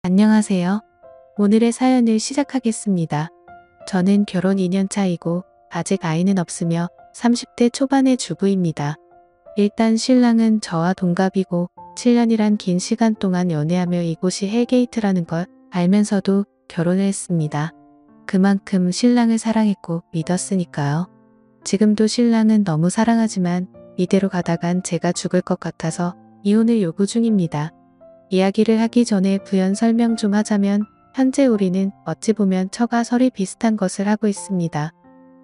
안녕하세요. 오늘의 사연을 시작하겠습니다. 저는 결혼 2년 차이고 아직 아이는 없으며 30대 초반의 주부입니다. 일단 신랑은 저와 동갑이고 7년이란 긴 시간 동안 연애하며 이곳이 헬게이트라는 걸 알면서도 결혼을 했습니다. 그만큼 신랑을 사랑했고 믿었으니까요. 지금도 신랑은 너무 사랑하지만 이대로 가다간 제가 죽을 것 같아서 이혼을 요구 중입니다. 이야기를 하기 전에 부연 설명 좀 하자면 현재 우리는 어찌 보면 처가 설이 비슷한 것을 하고 있습니다.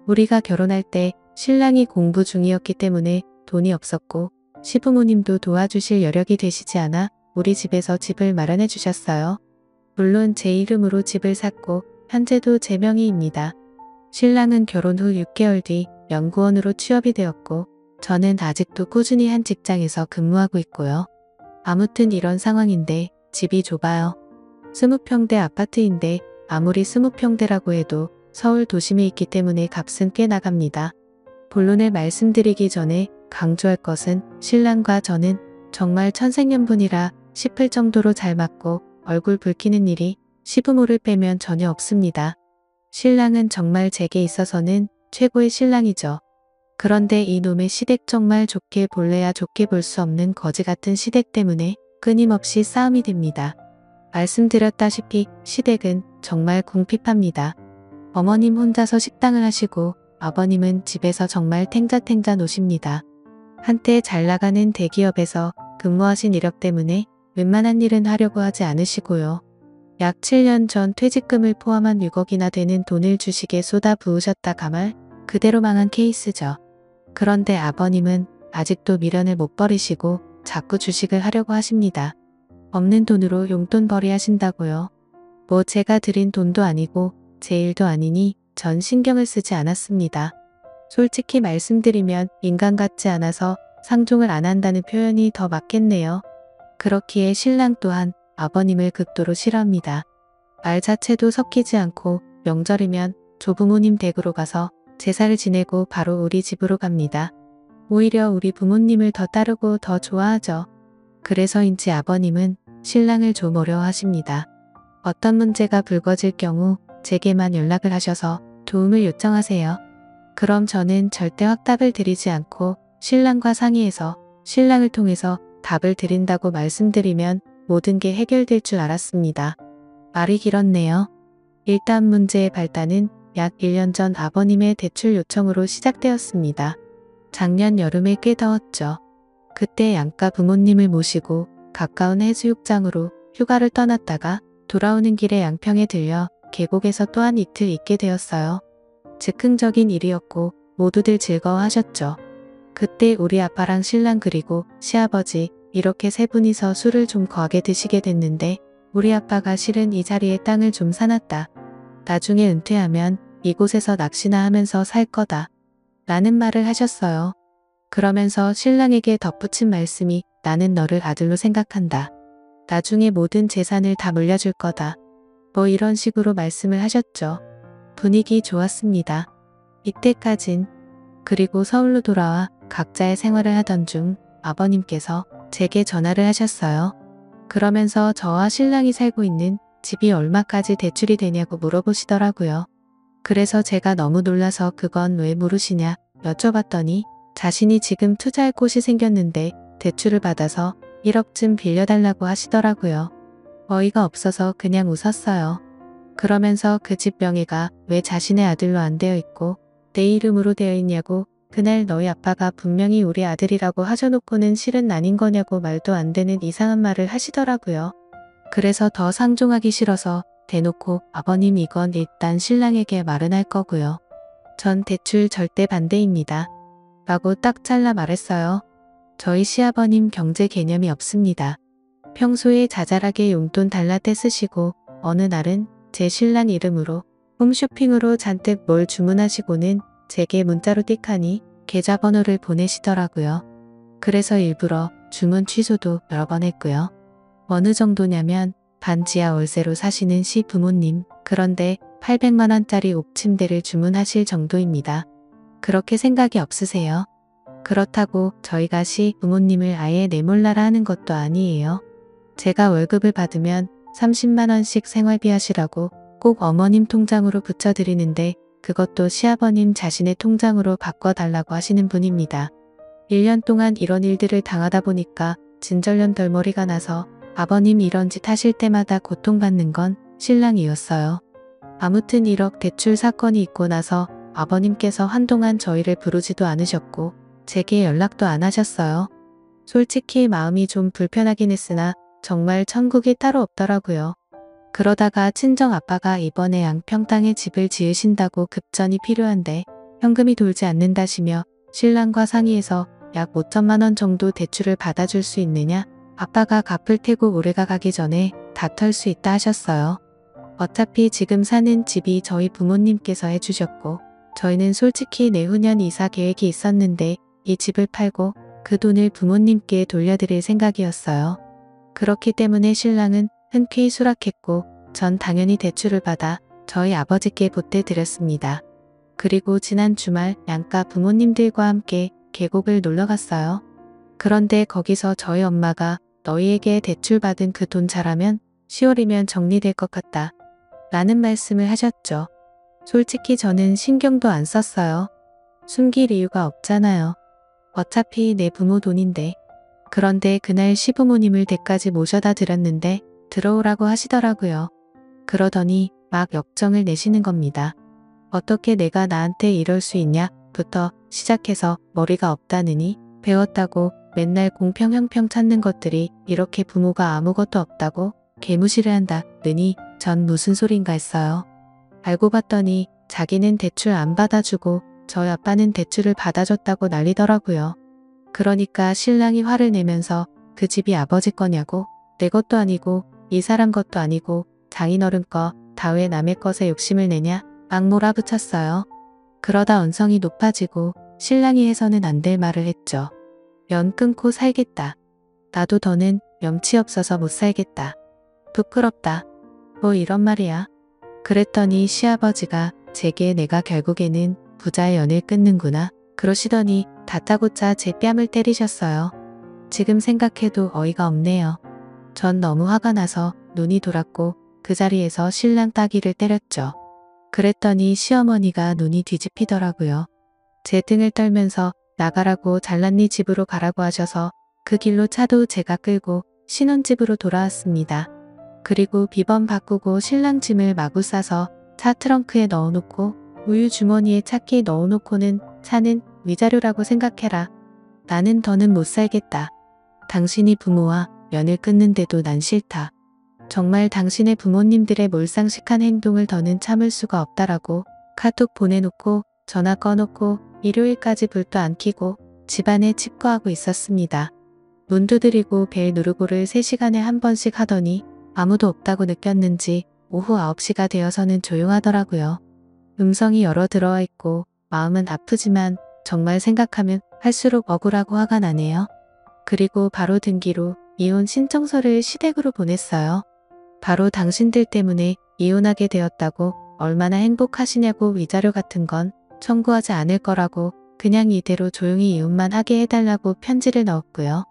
우리가 결혼할 때 신랑이 공부 중이었기 때문에 돈이 없었고 시부모님도 도와주실 여력이 되시지 않아 우리 집에서 집을 마련해 주셨어요. 물론 제 이름으로 집을 샀고 현재도 제 명의입니다. 신랑은 결혼 후 6개월 뒤 연구원으로 취업이 되었고 저는 아직도 꾸준히 한 직장에서 근무하고 있고요. 아무튼 이런 상황인데 집이 좁아요. 20평대 아파트인데 아무리 20평대라고 해도 서울 도심에 있기 때문에 값은 꽤 나갑니다. 본론을 말씀드리기 전에 강조할 것은 신랑과 저는 정말 천생연분이라 싶을 정도로 잘 맞고 얼굴 붉히는 일이 시부모를 빼면 전혀 없습니다. 신랑은 정말 제게 있어서는 최고의 신랑이죠. 그런데 이놈의 시댁 정말 좋게 볼래야 좋게 볼 수 없는 거지 같은 시댁 때문에 끊임없이 싸움이 됩니다. 말씀드렸다시피 시댁은 정말 궁핍합니다. 어머님 혼자서 식당을 하시고 아버님은 집에서 정말 탱자탱자 노십니다. 한때 잘 나가는 대기업에서 근무하신 이력 때문에 웬만한 일은 하려고 하지 않으시고요. 약 7년 전 퇴직금을 포함한 6억이나 되는 돈을 주식에 쏟아 부으셨다 가말 그대로 망한 케이스죠. 그런데 아버님은 아직도 미련을 못 버리시고 자꾸 주식을 하려고 하십니다. 없는 돈으로 용돈벌이 하신다고요. 뭐 제가 드린 돈도 아니고 제 일도 아니니 전 신경을 쓰지 않았습니다. 솔직히 말씀드리면 인간 같지 않아서 상종을 안 한다는 표현이 더 맞겠네요. 그렇기에 신랑 또한 아버님을 극도로 싫어합니다. 말 자체도 섞이지 않고 명절이면 조부모님 댁으로 가서 제사를 지내고 바로 우리 집으로 갑니다. 오히려 우리 부모님을 더 따르고 더 좋아하죠. 그래서인지 아버님은 신랑을 좀 어려워하십니다. 어떤 문제가 불거질 경우 제게만 연락을 하셔서 도움을 요청하세요. 그럼 저는 절대 확답을 드리지 않고 신랑과 상의해서 신랑을 통해서 답을 드린다고 말씀드리면 모든 게 해결될 줄 알았습니다. 말이 길었네요. 일단 문제의 발단은 약 1년 전 아버님의 대출 요청으로 시작되었습니다. 작년 여름에 꽤 더웠죠. 그때 양가 부모님을 모시고 가까운 해수욕장으로 휴가를 떠났다가 돌아오는 길에 양평에 들려 계곡에서 또한 이틀 있게 되었어요. 즉흥적인 일이었고 모두들 즐거워하셨죠. 그때 우리 아빠랑 신랑 그리고 시아버지 이렇게 세 분이서 술을 좀 거하게 드시게 됐는데 우리 아빠가 실은 이 자리에 땅을 좀 사놨다. 나중에 은퇴하면 이곳에서 낚시나 하면서 살 거다. 라는 말을 하셨어요. 그러면서 신랑에게 덧붙인 말씀이 나는 너를 아들로 생각한다. 나중에 모든 재산을 다 물려줄 거다. 뭐 이런 식으로 말씀을 하셨죠. 분위기 좋았습니다. 이때까진. 그리고 서울로 돌아와 각자의 생활을 하던 중 아버님께서 제게 전화를 하셨어요. 그러면서 저와 신랑이 살고 있는 집이 얼마까지 대출이 되냐고 물어보시더라고요. 그래서 제가 너무 놀라서 그건 왜 물으시냐 여쭤봤더니 자신이 지금 투자할 곳이 생겼는데 대출을 받아서 1억쯤 빌려달라고 하시더라고요. 어이가 없어서 그냥 웃었어요. 그러면서 그 집 명의가 왜 자신의 아들로 안 되어 있고 내 이름으로 되어 있냐고 그날 너희 아빠가 분명히 우리 아들이라고 하셔놓고는 실은 아닌 거냐고 말도 안 되는 이상한 말을 하시더라고요. 그래서 더 상종하기 싫어서 대놓고 아버님 이건 일단 신랑에게 말은 할 거고요. 전 대출 절대 반대입니다. 라고 딱 잘라 말했어요. 저희 시아버님 경제 개념이 없습니다. 평소에 자잘하게 용돈 달라 떼쓰시고 어느 날은 제 신랑 이름으로 홈쇼핑으로 잔뜩 뭘 주문하시고는 제게 문자로 띡하니 계좌번호를 보내시더라고요. 그래서 일부러 주문 취소도 여러 번 했고요. 어느 정도냐면 반지하 월세로 사시는 시부모님, 그런데 800만원짜리 옥침대를 주문하실 정도입니다. 그렇게 생각이 없으세요? 그렇다고 저희가 시부모님을 아예 내몰라라 하는 것도 아니에요. 제가 월급을 받으면 30만원씩 생활비 하시라고 꼭 어머님 통장으로 붙여드리는데 그것도 시아버님 자신의 통장으로 바꿔달라고 하시는 분입니다. 1년 동안 이런 일들을 당하다 보니까 진절년 덜머리가 나서 아버님 이런 짓 하실 때마다 고통받는 건 신랑이었어요. 아무튼 1억 대출 사건이 있고 나서 아버님께서 한동안 저희를 부르지도 않으셨고 제게 연락도 안 하셨어요. 솔직히 마음이 좀 불편하긴 했으나 정말 천국이 따로 없더라고요. 그러다가 친정 아빠가 이번에 양평 땅에 집을 지으신다고 급전이 필요한데 현금이 돌지 않는다시며 신랑과 상의해서 약 5천만 원 정도 대출을 받아줄 수 있느냐, 아빠가 갚을 테고 올해가 가기 전에 다 털 수 있다 하셨어요. 어차피 지금 사는 집이 저희 부모님께서 해주셨고 저희는 솔직히 내후년 이사 계획이 있었는데 이 집을 팔고 그 돈을 부모님께 돌려드릴 생각이었어요. 그렇기 때문에 신랑은 흔쾌히 수락했고 전 당연히 대출을 받아 저희 아버지께 보태드렸습니다. 그리고 지난 주말 양가 부모님들과 함께 계곡을 놀러 갔어요. 그런데 거기서 저희 엄마가 너희에게 대출받은 그 돈 잘하면 10월이면 정리될 것 같다 라는 말씀을 하셨죠. 솔직히 저는 신경도 안 썼어요. 숨길 이유가 없잖아요. 어차피 내 부모 돈인데. 그런데 그날 시부모님을 댁까지 모셔다 드렸는데 들어오라고 하시더라고요. 그러더니 막 역정을 내시는 겁니다. 어떻게 내가 나한테 이럴 수 있냐 부터 시작해서 머리가 없다느니 배웠다고 맨날 공평 형평 찾는 것들이 이렇게 부모가 아무것도 없다고 개무시를 한다느니 전 무슨 소린가 했어요. 알고 봤더니 자기는 대출 안 받아주고 저희 아빠는 대출을 받아줬다고 난리더라고요. 그러니까 신랑이 화를 내면서 그 집이 아버지 거냐고, 내 것도 아니고 이 사람 것도 아니고 장인어른 거 다 왜 남의 것에 욕심을 내냐 막 몰아붙였어요. 그러다 언성이 높아지고 신랑이 해서는 안 될 말을 했죠. 연 끊고 살겠다. 나도 더는 염치 없어서 못 살겠다. 부끄럽다. 뭐 이런 말이야. 그랬더니 시아버지가 제게 내가 결국에는 부자의 연을 끊는구나 그러시더니 다짜고짜 제 뺨을 때리셨어요. 지금 생각해도 어이가 없네요. 전 너무 화가 나서 눈이 돌았고 그 자리에서 신랑 따귀를 때렸죠. 그랬더니 시어머니가 눈이 뒤집히더라고요. 제 등을 떨면서 나가라고 잘났니 집으로 가라고 하셔서 그 길로 차도 제가 끌고 신혼집으로 돌아왔습니다. 그리고 비번 바꾸고 신랑 짐을 마구 싸서 차 트렁크에 넣어놓고 우유 주머니에 차키 넣어놓고는 차는 위자료라고 생각해라. 나는 더는 못 살겠다. 당신이 부모와 연을 끊는데도 난 싫다. 정말 당신의 부모님들의 몰상식한 행동을 더는 참을 수가 없다라고 카톡 보내놓고 전화 꺼놓고 일요일까지 불도 안 켜고 집안에 칩거하고 있었습니다. 문 두드리고 벨 누르고를 3시간에 한 번씩 하더니 아무도 없다고 느꼈는지 오후 9시가 되어서는 조용하더라고요. 음성이 여러 들어와 있고 마음은 아프지만 정말 생각하면 할수록 억울하고 화가 나네요. 그리고 바로 등기로 이혼 신청서를 시댁으로 보냈어요. 바로 당신들 때문에 이혼하게 되었다고 얼마나 행복하시냐고 위자료 같은 건 청구하지 않을 거라고 그냥 이대로 조용히 이혼만 하게 해달라고 편지를 넣었고요.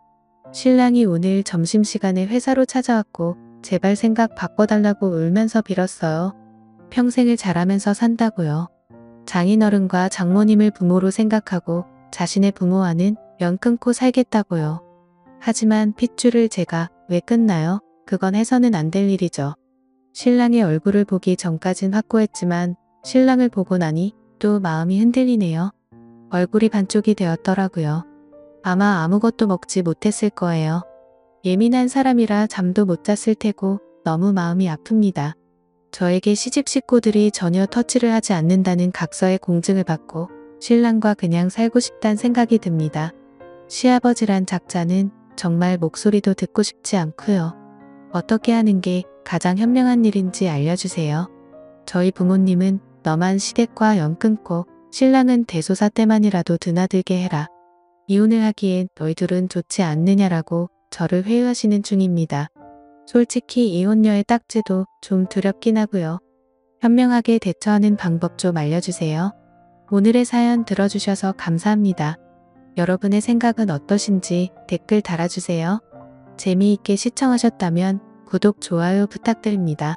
신랑이 오늘 점심시간에 회사로 찾아왔고 제발 생각 바꿔달라고 울면서 빌었어요. 평생을 잘하면서 산다고요. 장인어른과 장모님을 부모로 생각하고 자신의 부모와는 연 끊고 살겠다고요. 하지만 핏줄을 제가 왜 끊나요? 그건 해서는 안 될 일이죠. 신랑의 얼굴을 보기 전까진 확고했지만 신랑을 보고 나니 또 마음이 흔들리네요. 얼굴이 반쪽이 되었더라고요. 아마 아무것도 먹지 못했을 거예요. 예민한 사람이라 잠도 못 잤을 테고 너무 마음이 아픕니다. 저에게 시집 식구들이 전혀 터치를 하지 않는다는 각서의 공증을 받고 신랑과 그냥 살고 싶단 생각이 듭니다. 시아버지란 작자는 정말 목소리도 듣고 싶지 않고요. 어떻게 하는 게 가장 현명한 일인지 알려주세요. 저희 부모님은 너만 시댁과 연 끊고 신랑은 대소사 때만이라도 드나들게 해라. 이혼을 하기엔 너희들은 좋지 않느냐라고 저를 회유하시는 중입니다. 솔직히 이혼녀의 딱지도 좀 두렵긴 하고요. 현명하게 대처하는 방법 좀 알려주세요. 오늘의 사연 들어주셔서 감사합니다. 여러분의 생각은 어떠신지 댓글 달아주세요. 재미있게 시청하셨다면 구독, 좋아요 부탁드립니다.